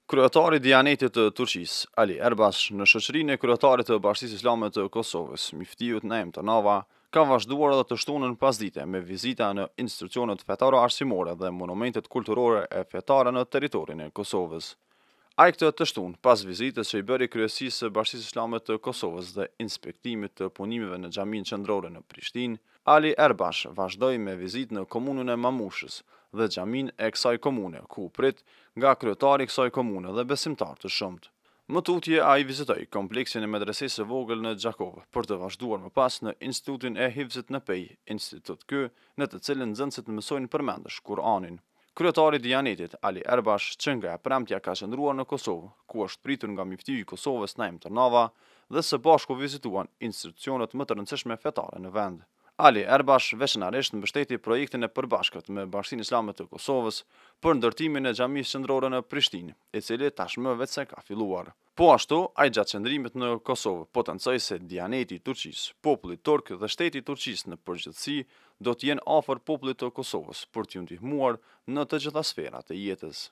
Kryetari i Dijanetit të Turqisë, Ali Erbash, në shoqërinë e kryetarit të Bashkisë Islame të Kosovës, Miftiut Naim Tanava, ka vazhduar edhe të shtunën pasdite me vizita në institucionet fetare arsimore dhe monumentet kulturore e fetare në territorin e Kosovës. Ai këtë të shtunë pas vizitës që i bëri kryesisë së Bashkisë Islame të Kosovës dhe inspektimit të punimeve në xhamin qendrore në Prishtinë, Ali Erbash vazhdoi me vizitë në komunën e Mamushës dhe xhamin e kësaj komune, ku prit nga kryetari i kësaj komune dhe besimtar të shumtë. Më tutje ai vizitoi kompleksin e medresesë së vogël në Xhakovë për të vazhduar më pas në Institutin e Hifzit në Pej, institut ky në të cilin nxënësit mësojnë përmendësh Kur'anin. Kryetari i Dijanetit, Ali Erbash, që nga e premtja ka qëndruar në Kosovë, ku është pritur nga miftiu i Kosovës Naim Tanava dhe së bashku vizituan institucionet më të rëndësishme fetare në vend. Ali Erbash veçanërisht mbështeti projektin e përbashkët me Bashkinë Islame të Kosovës për ndërtimin e xhamisë qendrore në Prishtinë, i cili tashmë vetëse ka filluar. Po ashtu, ai gjatë qëndrimit në Kosovë potencoi se Dijaneti i Turqisë, populli turk dhe shteti i Turqisë në përgjithësi do të jenë afër popullit të Kosovës për t'ju ndihmuar në të gjitha sferat e jetës.